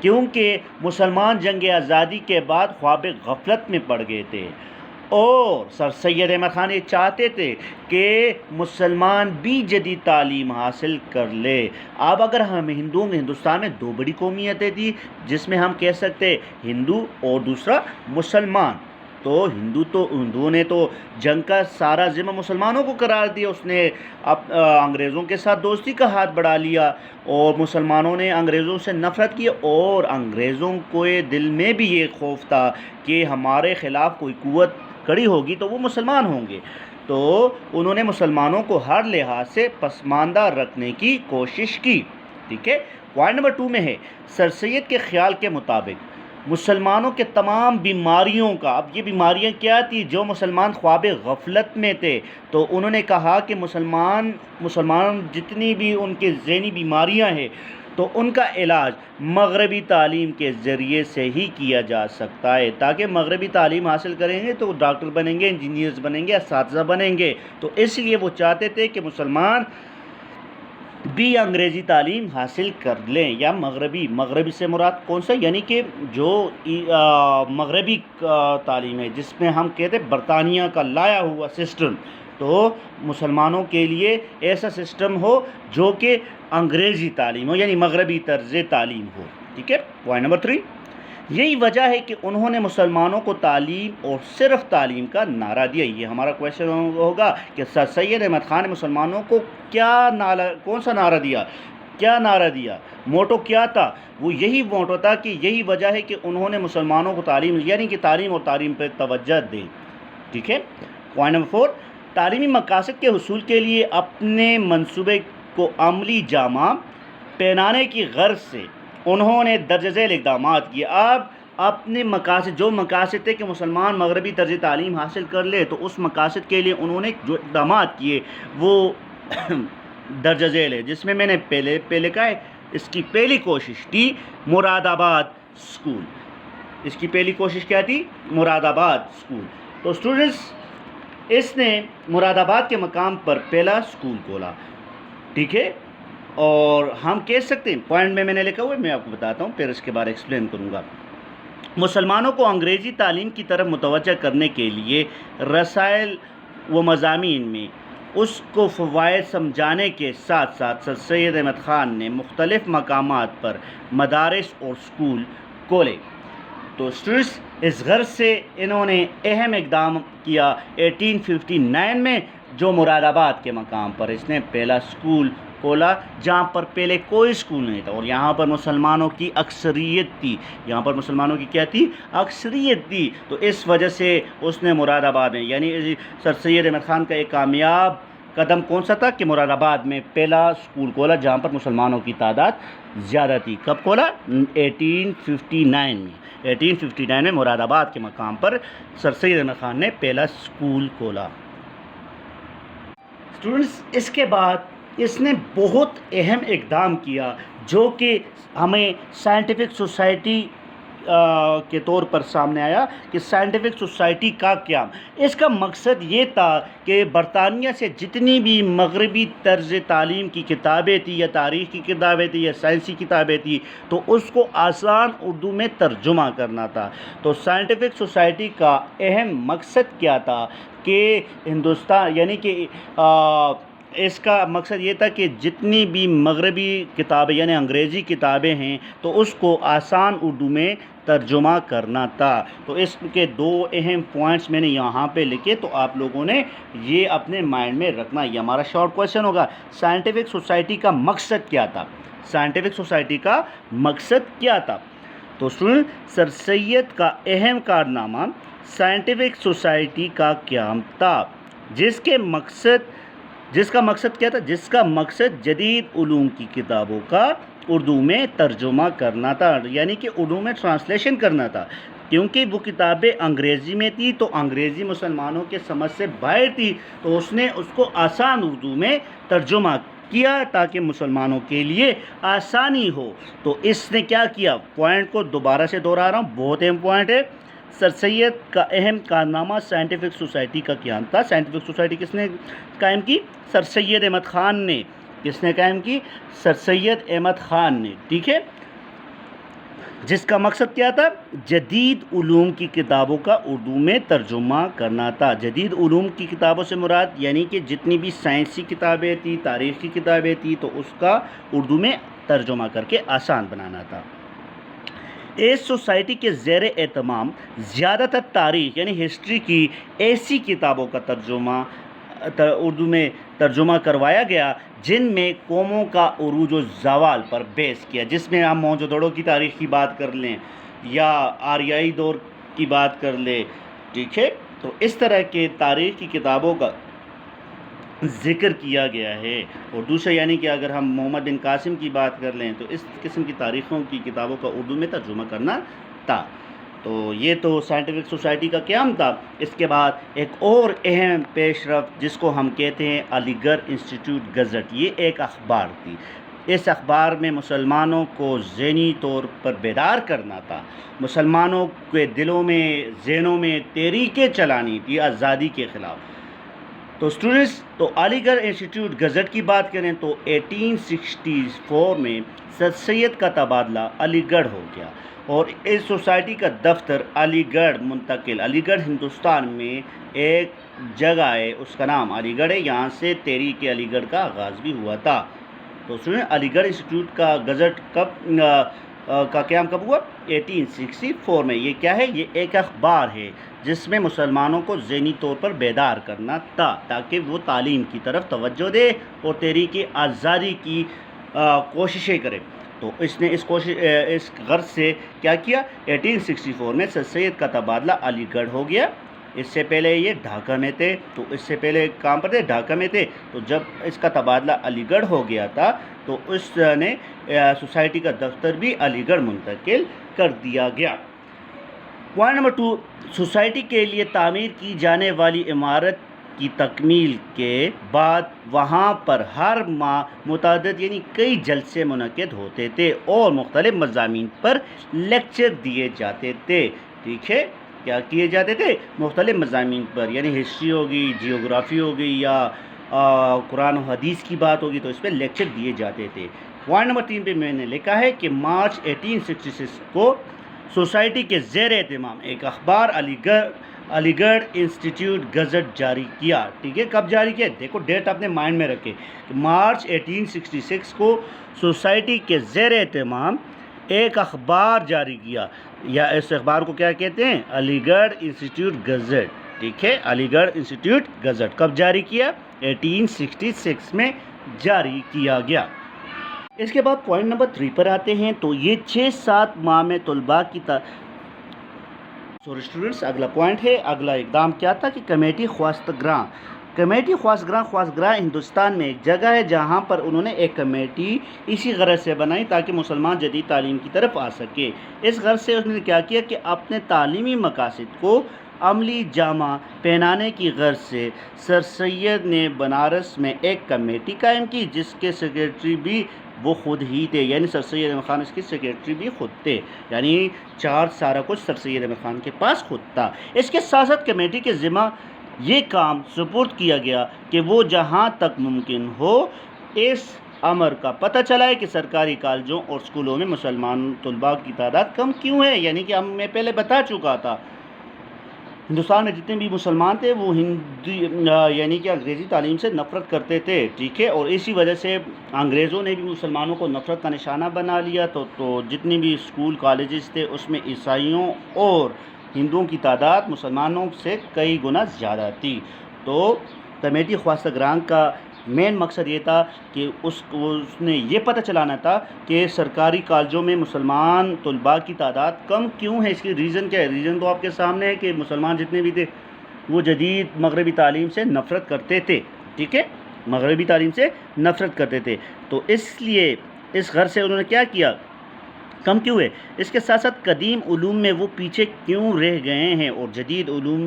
کیونکہ مسلمان جنگ آزادی کے بعد خواب غفلت میں پڑ گئے تھے اور سر سید احمد خان یہ چاہتے تھے کہ مسلمان بھی جدید تعلیم حاصل کر لے۔ اب اگر ہم ہندوستان میں دو بڑی قومیتیں تھیں جس میں ہم کہہ سکتے ہندو اور دوسرا مسلمان، تو ہندوؤں نے تو جنگ کا سارا ذمہ مسلمانوں کو قرار دیا، اس نے انگریزوں کے ساتھ دوستی کا ہاتھ بڑھا لیا اور مسلمانوں نے انگریزوں سے نفرت کی، اور انگریزوں کو دل میں بھی یہ خوف تھا کہ ہمارے خلاف کوئی قوت کھڑی ہوگی تو وہ مسلمان ہوں گے، تو انہوں نے مسلمانوں کو ہر لحاظ سے پسماندہ رکھنے کی کوشش کی۔ ٹھیک ہے، پوائنٹ نمبر 2 میں ہے سر سید کے خیال کے مطابق مسلمانوں کے تمام بیماریوں کا، اب یہ بیماریاں کیا تھی جو مسلمان خواب غفلت میں تھے، تو انہوں نے کہا کہ مسلمان جتنی بھی ان کے ذہنی بیماریاں ہیں تو ان کا علاج مغربی تعلیم کے ذریعے سے ہی کیا جا سکتا ہے، تاکہ مغربی تعلیم حاصل کریں گے تو ڈاکٹر بنیں گے، انجینئرز بنیں گے، اساتذہ بنیں گے، تو اس لیے وہ چاہتے تھے کہ مسلمان بھی انگریزی تعلیم حاصل کر لیں، یا مغربی سے مراد کون سا، یعنی کہ جو مغربی تعلیم ہے جس میں ہم کہتے ہیں برطانیہ کا لایا ہوا سسٹم، تو مسلمانوں کے لیے ایسا سسٹم ہو جو کہ انگریزی تعلیم ہو، یعنی مغربی طرز تعلیم ہو۔ ٹھیک ہے، پوائنٹ نمبر 3، یہی وجہ ہے کہ انہوں نے مسلمانوں کو تعلیم اور صرف تعلیم کا نعرہ دیا۔ یہ ہمارا کویشچن ہوگا کہ سر سید احمد خان نے مسلمانوں کو کون سا نعرہ دیا، کیا نعرہ دیا، موٹو کیا تھا؟ وہ یہی موٹو تھا کہ یہی وجہ ہے کہ انہوں نے مسلمانوں کو تعلیم، یعنی کہ تعلیم اور تعلیم پہ توجہ دے۔ ٹھیک ہے، پوائنٹ نمبر 4، تعلیمی مقاصد کے حصول کے لیے اپنے منصوبے کو عملی جامہ پہنانے کی غرض سے انہوں نے درج ذیل اقدامات کیے۔ اب اپنے مقاصد، جو مقاصد تھے کہ مسلمان مغربی طرز تعلیم حاصل کر لے، تو اس مقاصد کے لیے انہوں نے جو اقدامات کیے وہ درج ذیل ہے، جس میں نے پہلے کہا ہے اس کی پہلی کوشش تھی مراد آباد اسکول۔ اس کی پہلی کوشش کیا تھی؟ مراد آباد اسکول۔ تو اسٹوڈنٹس، اس نے مراد آباد کے مقام پر پہلا اسکول کھولا۔ ٹھیک ہے، اور ہم کہہ سکتے ہیں، پوائنٹ میں نے لکھا ہوا ہے، میں آپ کو بتاتا ہوں، پھر اس کے بارے ایکسپلین کروں گا۔ مسلمانوں کو انگریزی تعلیم کی طرف متوجہ کرنے کے لیے رسائل و مضامین میں اس کو فوائد سمجھانے کے ساتھ ساتھ سر سید احمد خان نے مختلف مقامات پر مدارس اور اسکول کھولے۔ تو اسٹوڈنٹس، اس غرض سے انہوں نے اہم اقدام کیا 1859 میں، جو مراد آباد کے مقام پر اس نے پہلا اسکول کھولا، جہاں پر پہلے کوئی اسکول نہیں تھا، اور یہاں پر مسلمانوں کی اکثریت تھی، یہاں پر مسلمانوں کی کیا تھی؟ اکثریت تھی۔ تو اس وجہ سے اس نے مراد آباد میں، یعنی سر سید احمد خان کا ایک کامیاب قدم کون سا تھا کہ مراد آباد میں پہلا اسکول کھولا جہاں پر مسلمانوں کی تعداد زیادہ تھی۔ کب کھولا؟ 1859 میں۔ 1859 میں مراد آباد کے مقام پر سر سید احمد خان نے پہلا اسکول کھولا۔ اسٹوڈنٹس، اس کے بعد اس نے بہت اہم اقدام کیا جو کہ ہمیں سائنٹیفک سوسائٹی کے طور پر سامنے آیا کہ سائنٹیفک سوسائٹی کا قیام۔ اس کا مقصد یہ تھا کہ برطانیہ سے جتنی بھی مغربی طرز تعلیم کی کتابیں تھیں، یا تاریخ کی کتابیں تھیں، یا سائنسی کتابیں تھیں، تو اس کو آسان اردو میں ترجمہ کرنا تھا۔ تو سائنٹیفک سوسائٹی کا اہم مقصد کیا تھا کہ ہندوستان، یعنی کہ اس کا مقصد یہ تھا کہ جتنی بھی مغربی کتابیں یعنی انگریزی کتابیں ہیں تو اس کو آسان اردو میں ترجمہ کرنا تھا۔ تو اس کے دو اہم پوائنٹس میں نے یہاں پہ لکھے، تو آپ لوگوں نے یہ اپنے مائنڈ میں رکھنا۔ یہ ہمارا شارٹ کویشچن ہوگا، سائنٹیفک سوسائٹی کا مقصد کیا تھا؟ سائنٹیفک سوسائٹی کا مقصد کیا تھا؟ تو سر سید کا اہم کارنامہ سائنٹیفک سوسائٹی کا قیام تھا، جس کا مقصد کیا تھا؟ جس کا مقصد جدید علوم کی کتابوں کا اردو میں ترجمہ کرنا تھا، یعنی کہ اردو میں ٹرانسلیشن کرنا تھا، کیونکہ وہ کتابیں انگریزی میں تھی تو انگریزی مسلمانوں کے سمجھ سے باہر تھی، تو اس نے اس کو آسان اردو میں ترجمہ کیا تاکہ مسلمانوں کے لیے آسانی ہو۔ تو اس نے کیا کیا؟ پوائنٹ کو دوبارہ سے دہرا رہا ہوں، بہت اہم پوائنٹ ہے۔ سر سید کا اہم کارنامہ سائنٹیفک سوسائٹی کا قیام تھا۔ سائنٹیفک سوسائٹی کس نے قائم کی؟ سر سید احمد خان نے۔ کس نے قائم کی؟ سر سید احمد خان نے۔ ٹھیک ہے، جس کا مقصد کیا تھا؟ جدید علوم کی کتابوں کا اردو میں ترجمہ کرنا تھا۔ جدید علوم کی کتابوں سے مراد یعنی کہ جتنی بھی سائنسی کتابیں تھیں، تاریخ کی کتابیں تھیں، تو اس کا اردو میں ترجمہ کر کے آسان بنانا تھا۔ اس سوسائٹی کے زیر اہتمام زیادہ تر تاریخ یعنی ہسٹری کی ایسی کتابوں کا ترجمہ اردو میں ترجمہ کروایا گیا جن میں قوموں کا عروج و زوال پر بیس کیا، جس میں ہم موہنجودڑو کی تاریخ کی بات کر لیں یا آریائی دور کی بات کر لیں، ٹھیک ہے، تو اس طرح کے تاریخ کی کتابوں کا ذکر کیا گیا ہے۔ اور دوسرا یعنی کہ اگر ہم محمد بن قاسم کی بات کر لیں تو اس قسم کی تاریخوں کی کتابوں کا اردو میں ترجمہ کرنا تھا۔ تو یہ تو سائنٹیفک سوسائٹی کا قیام تھا۔ اس کے بعد ایک اور اہم پیش رفت جس کو ہم کہتے ہیں علی گڑھ انسٹیٹیوٹ گزٹ، یہ ایک اخبار تھی۔ اس اخبار میں مسلمانوں کو ذہنی طور پر بیدار کرنا تھا، مسلمانوں کے دلوں میں ذہنوں میں تحریکیں چلانی تھی آزادی کے خلاف۔ تو اسٹوڈنٹس، تو علی گڑھ انسٹیٹیوٹ گزٹ کی بات کریں تو 1864 میں سر سید کا تبادلہ علی گڑھ ہو گیا اور اس سوسائٹی کا دفتر علی گڑھ منتقل۔ علی گڑھ ہندوستان میں ایک جگہ ہے، اس کا نام علی گڑھ ہے، یہاں سے تحریک علی گڑھ کا آغاز بھی ہوا تھا۔ تو سنیں، علی گڑھ انسٹیٹیوٹ کا گزٹ کا قیام کب ہوا؟ 1864 میں۔ یہ کیا ہے؟ یہ ایک اخبار ہے جس میں مسلمانوں کو ذہنی طور پر بیدار کرنا تھا تاکہ وہ تعلیم کی طرف توجہ دے اور تحریک آزادی کی کوششیں کرے۔ تو اس نے اس غرض سے کیا کیا؟ 1864 میں سر سید کا تبادلہ علی گڑھ ہو گیا۔ اس سے پہلے یہ ڈھاکہ میں تھے، تو اس سے پہلے کہاں پر تھے؟ ڈھاکہ میں تھے۔ تو جب اس کا تبادلہ علی گڑھ ہو گیا تھا تو اس نے سوسائٹی کا دفتر بھی علی گڑھ منتقل کر دیا گیا۔ پوائنٹ نمبر 2، سوسائٹی کے لیے تعمیر کی جانے والی عمارت کی تکمیل کے بعد وہاں پر ہر ماہ متعدد یعنی کئی جلسے منعقد ہوتے تھے اور مختلف مضامین پر لیکچر دیے جاتے تھے، ٹھیک ہے؟ کیا کیے جاتے تھے؟ مختلف مضامین پر، یعنی ہسٹری ہوگی، جیوگرافی ہوگی یا قرآن و حدیث کی بات ہوگی تو اس پہ لیکچر دیے جاتے تھے۔ پوائنٹ نمبر 3 پہ میں نے لکھا ہے کہ مارچ 1866 کو سوسائٹی کے زیر اہتمام ایک اخبار علی گڑھ انسٹیٹیوٹ گزٹ جاری کیا، ٹھیک ہے؟ کب جاری کیا؟ دیکھو ڈیٹ اپنے مائنڈ میں رکھے کہ مارچ 1866 کو سوسائٹی کے زیر اہتمام ایک اخبار جاری کیا، یا اس اخبار کو کیا کہتے ہیں؟ علی گڑھ انسٹیٹیوٹ گزٹ، ٹھیک ہے؟ علی گڑھ انسٹیٹیوٹ گزٹ کب جاری کیا؟ 1866 میں جاری کیا گیا۔ اس کے بعد پوائنٹ نمبر 3 پر آتے ہیں، تو یہ 6-7 ماہ میں طلباء کی اسٹوڈنٹس، اگلا پوائنٹ ہے، اگلا اقدام کیا تھا کہ کمیٹی خواستگراں ہندوستان میں ایک جگہ ہے جہاں پر انہوں نے ایک کمیٹی اسی غرض سے بنائی تاکہ مسلمان جدید تعلیم کی طرف آ سکے۔ اس غرض سے اس نے کیا کیا کہ اپنے تعلیمی مقاصد کو عملی جامہ پہنانے کی غرض سے سر سید نے بنارس میں ایک کمیٹی قائم کی جس کے سیکریٹری بھی وہ خود ہی تھے، یعنی سر سید احمد خان اس کے سیکریٹری بھی خود تھے، یعنی سارا کچھ سر سید احمد خان کے پاس خود تھا۔ اس کے ساتھ ساتھ کمیٹی کے ذمہ یہ کام سپرد کیا گیا کہ وہ جہاں تک ممکن ہو اس امر کا پتہ چلائے کہ سرکاری کالجوں اور اسکولوں میں مسلمان طلباء کی تعداد کم کیوں ہے، یعنی کہ میں پہلے بتا چکا تھا ہندوستان میں جتنے بھی مسلمان تھے وہ یعنی کہ انگریزی تعلیم سے نفرت کرتے تھے، ٹھیک ہے؟ اور اسی وجہ سے انگریزوں نے بھی مسلمانوں کو نفرت کا نشانہ بنا لیا، تو جتنی بھی اسکول کالجز تھے اس میں عیسائیوں اور ہندوؤں کی تعداد مسلمانوں سے کئی گنا زیادہ تھی۔ تو کمیٹی خواستگراں کا مین مقصد یہ تھا کہ اس نے یہ پتہ چلانا تھا کہ سرکاری کالجوں میں مسلمان طلباء کی تعداد کم کیوں ہے۔ اس کی ریزن کیا ہے؟ ریزن تو آپ کے سامنے ہے کہ مسلمان جتنے بھی تھے وہ جدید مغربی تعلیم سے نفرت کرتے تھے، ٹھیک ہے؟ مغربی تعلیم سے نفرت کرتے تھے، تو اس لیے اس غرض سے انہوں نے کیا کیا؟ کم کیوں ہے؟ اس کے ساتھ ساتھ قدیم علوم میں وہ پیچھے کیوں رہ گئے ہیں اور جدید علوم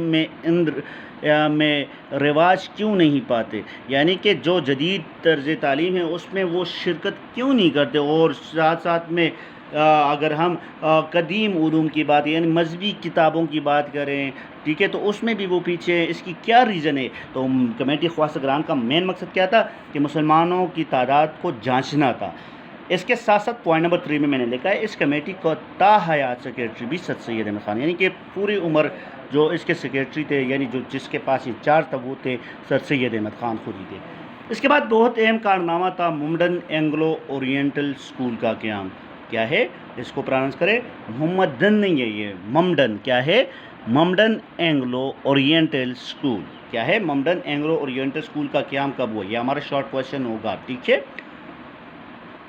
میں رواج کیوں نہیں پاتے، یعنی کہ جو جدید طرز تعلیم ہے اس میں وہ شرکت کیوں نہیں کرتے، اور ساتھ ساتھ میں اگر ہم قدیم علوم کی بات یعنی مذہبی کتابوں کی بات کریں، ٹھیک ہے، تو اس میں بھی وہ پیچھے ہیں۔ اس کی کیا ریزن ہے؟ تو کمیٹی خواستگران کا مین مقصد کیا تھا کہ مسلمانوں کی تعداد کو جانچنا تھا، اس کے ساتھ ساتھ پوائنٹ نمبر 3 میں نے لکھا ہے اس کمیٹی کو تا حیات سیکریٹری بھی سر سید احمد خان، یعنی کہ پوری عمر جو اس کے سیکریٹری تھے، یعنی جو جس کے پاس انچارج تھا وہ تھے سر سید احمد خان خود ہی تھے۔ اس کے بعد بہت اہم کارنامہ تھا ممڈن اینگلو اورینٹل اسکول کا قیام۔ کیا ہے اس کو پراننس کرے؟ محمدن نہیں ہے، یہ ممڈن کیا ہے؟ ممڈن اینگلو اورینٹل اسکول کیا ہے؟ ممڈن اینگلو اورینٹل اسکول کا قیام کب ہوا؟ یہ ہمارا شارٹ کویشچن ہوگا، ٹھیک ہے۔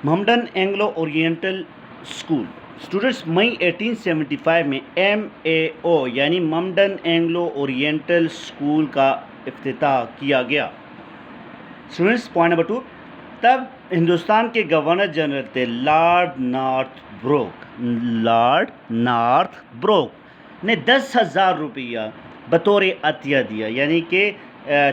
ممڈن اینگلو اورینٹل اسکول اسٹوڈنٹس مئی 1875 میں MAO یعنی ممڈن اینگلو اورینٹل اسکول کا افتتاح کیا گیا۔ اسٹوڈنٹس پوائنٹ نمبر 2، تب ہندوستان کے گورنر جنرل تھے Lord Northbrook. Lord Northbrook نے 10,000 روپیہ بطور عطیہ دیا، یعنی کہ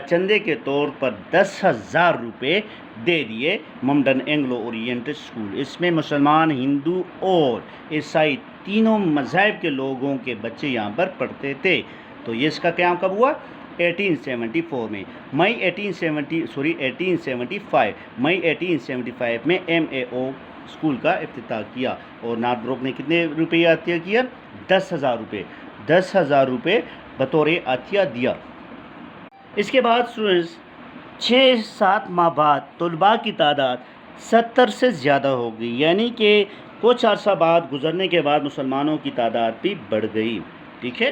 چندے کے طور پر 10,000 روپے دے دیے ممڈن اینگلو اورینٹل اسکول۔ اس میں مسلمان، ہندو اور عیسائی تینوں مذاہب کے لوگوں کے بچے یہاں پر پڑھتے تھے۔ تو یہ اس کا قیام کب ہوا؟ 1874 میں، مئی 1875 مئی 1875 میں MAO اسکول کا افتتاح کیا، اور نارتھ بروک نے کتنے روپے عطیہ کیا؟ 10,000 روپے، 10,000 روپے بطور عطیہ دیا۔ اس کے بعد اسٹوڈنٹس 6-7 ماہ بعد طلباء کی تعداد 70 سے زیادہ ہو گئی، یعنی کہ کچھ عرصہ بعد گزرنے کے بعد مسلمانوں کی تعداد بھی بڑھ گئی، ٹھیک ہے۔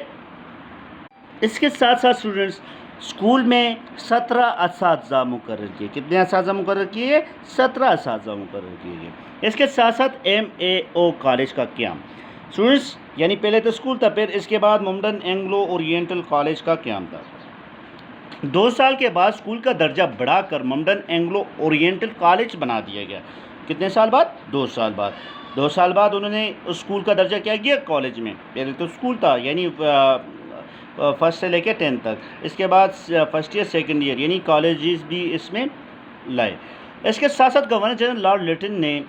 اس کے ساتھ ساتھ اسٹوڈنٹس اسکول میں 17 اساتذہ مقرر کیے۔ کتنے اساتذہ مقرر کیے؟ 17 اساتذہ مقرر کیے گئے۔ اس کے ساتھ ساتھ MAO کالج کا قیام۔ اسٹوڈنٹس یعنی پہلے تو اسکول تھا، پھر اس کے بعد ممڈن اینگلو اورینٹل کالج کا قیام تھا۔ 2 سال کے بعد اسکول کا درجہ بڑھا کر ممڈن اینگلو اورینٹل کالج بنا دیا گیا۔ کتنے سال بعد؟ 2 سال بعد۔ 2 سال بعد انہوں نے اسکول کا درجہ کیا کیا؟ کالج میں۔ پہلے تو اسکول تھا، یعنی فرسٹ سے لے کے 10 تک۔ اس کے بعد فرسٹ ایئر سیکنڈ ایئر یعنی کالجز بھی اس میں لائے۔ اس کے ساتھ ساتھ گورنر جنرل لارڈ لیٹن نے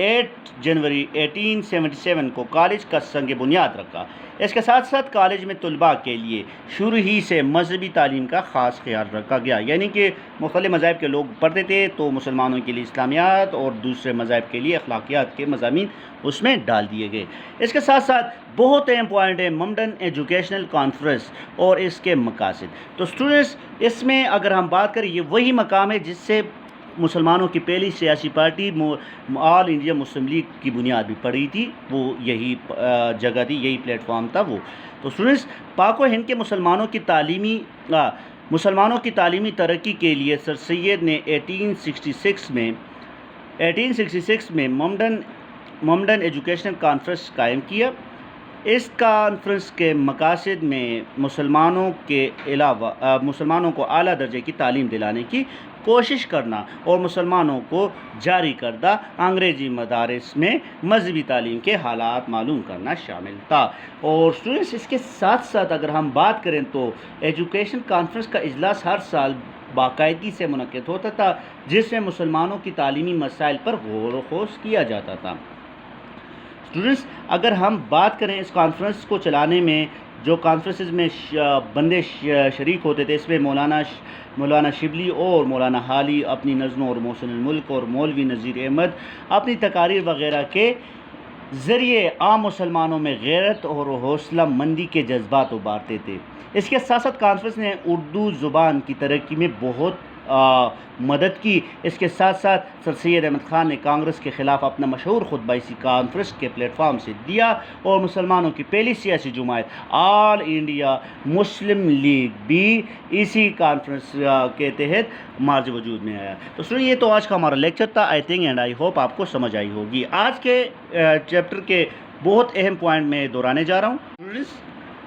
8 جنوری 1877 کو کالج کا سنگ بنیاد رکھا۔ اس کے ساتھ ساتھ کالج میں طلباء کے لیے شروع ہی سے مذہبی تعلیم کا خاص خیال رکھا گیا، یعنی کہ مختلف مذاہب کے لوگ پڑھتے تھے، تو مسلمانوں کے لیے اسلامیات اور دوسرے مذاہب کے لیے اخلاقیات کے مضامین اس میں ڈال دیے گئے۔ اس کے ساتھ ساتھ بہت اہم پوائنٹ ہے ممڈن ایجوکیشنل کانفرنس اور اس کے مقاصد۔ تو اسٹوڈنٹس اس میں اگر ہم بات کریں، یہ وہی مقام ہے جس سے مسلمانوں کی پہلی سیاسی پارٹی آل انڈیا مسلم لیگ کی بنیاد بھی پڑی تھی، وہ یہی جگہ تھی، یہی پلیٹ فارم تھا وہ۔ تو اسٹوڈنٹس پاک و ہند کے مسلمانوں کی تعلیمی ترقی کے لیے سر سید نے 1866 میں ممڈن ایجوکیشنل کانفرنس قائم کیا۔ اس کانفرنس کے مقاصد میں مسلمانوں کو اعلیٰ درجے کی تعلیم دلانے کی کوشش کرنا اور مسلمانوں کو جاری کردہ انگریزی مدارس میں مذہبی تعلیم کے حالات معلوم کرنا شامل تھا۔ اور اسٹوڈنٹس اس کے ساتھ ساتھ اگر ہم بات کریں تو ایجوکیشن کانفرنس کا اجلاس ہر سال باقاعدگی سے منعقد ہوتا تھا، جس میں مسلمانوں کی تعلیمی مسائل پر غور و خوض کیا جاتا تھا۔ اسٹوڈنٹس اگر ہم بات کریں اس کانفرنس کو چلانے میں جو کانفرنسز میں بندے شریک ہوتے تھے، اس میں مولانا شبلی اور مولانا حالی اپنی نظموں اور محسن الملک اور مولوی نذیر احمد اپنی تقاریر وغیرہ کے ذریعے عام مسلمانوں میں غیرت اور حوصلہ مندی کے جذبات ابھارتے تھے۔ اس کے ساتھ ساتھ کانفرنس نے اردو زبان کی ترقی میں بہت مدد کی۔ اس کے ساتھ ساتھ سر سید احمد خان نے کانگریس کے خلاف اپنا مشہور خطبہ اسی کانفرنس کے پلیٹ فارم سے دیا، اور مسلمانوں کی پہلی سیاسی جماعت آل انڈیا مسلم لیگ بھی اسی کانفرنس کے تحت مارج وجود میں آیا۔ تو سنیے، یہ تو آج کا ہمارا لیکچر تھا۔ I think and I hope آپ کو سمجھ آئی ہوگی۔ آج کے چیپٹر کے بہت اہم پوائنٹ میں دہرانے جا رہا ہوں۔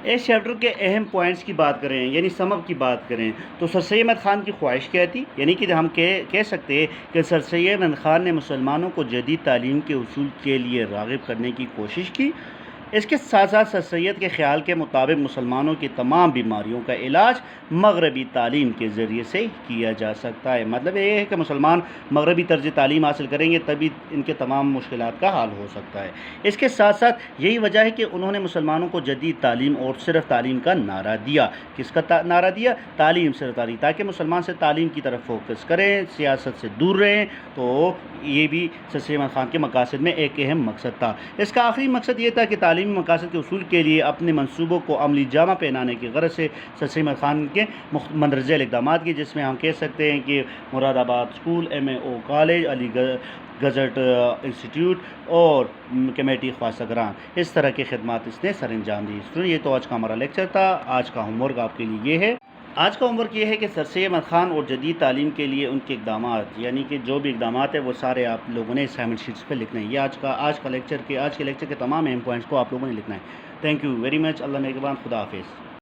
اس چیپٹر کے اہم پوائنٹس کی بات کریں، یعنی سم اپ کی بات کریں، تو سر سید احمد خان کی خواہش کیا تھی؟ یعنی کہ ہم کہہ سکتے ہیں کہ سر سید احمد خان نے مسلمانوں کو جدید تعلیم کے اصول کے لیے راغب کرنے کی کوشش کی۔ اس کے ساتھ ساتھ سر سید کے خیال کے مطابق مسلمانوں کی تمام بیماریوں کا علاج مغربی تعلیم کے ذریعے سے کیا جا سکتا ہے۔ مطلب یہ ہے کہ مسلمان مغربی طرز تعلیم حاصل کریں گے تبھی ان کے تمام مشکلات کا حل ہو سکتا ہے۔ اس کے ساتھ ساتھ یہی وجہ ہے کہ انہوں نے مسلمانوں کو جدید تعلیم اور صرف تعلیم کا نعرہ دیا۔ کس کا نعرہ دیا؟ تعلیم صرف تعلیم، تاکہ مسلمان سے تعلیم کی طرف فوکس کریں، سیاست سے دور رہیں۔ تو یہ بھی سر سید احمد خان کے مقاصد میں ایک اہم مقصد تھا۔ اس کا آخری مقصد یہ تھا کہ تعلیمی مقاصد کے حصول کے لیے اپنے منصوبوں کو عملی جامہ پہنانے کی غرض سے سر سید احمد خان کے مندرجہ ذیل اقدامات کی، جس میں ہم کہہ سکتے ہیں کہ مراد آباد اسکول، MAO کالج، علی گزٹ انسٹیٹیوٹ اور کمیٹی خواصہ گران، اس طرح کی خدمات اس نے سر انجام دی۔ یہ تو آج کا ہمارا لیکچر تھا۔ آج کا ہوم ورک آپ کے لیے یہ ہے، آج کا ہوم ورک یہ ہے کہ سر سید احمد خان اور جدید تعلیم کے لیے ان کے اقدامات، یعنی کہ جو بھی اقدامات ہیں وہ سارے آپ لوگوں نے اسائنمنٹ شیٹس پہ لکھنے ہیں۔ یہ آج کے لیکچر کے تمام اہم پوائنٹس کو آپ لوگوں نے لکھنا ہے۔ Thank you very much. اللہ نگہبان، خدا حافظ۔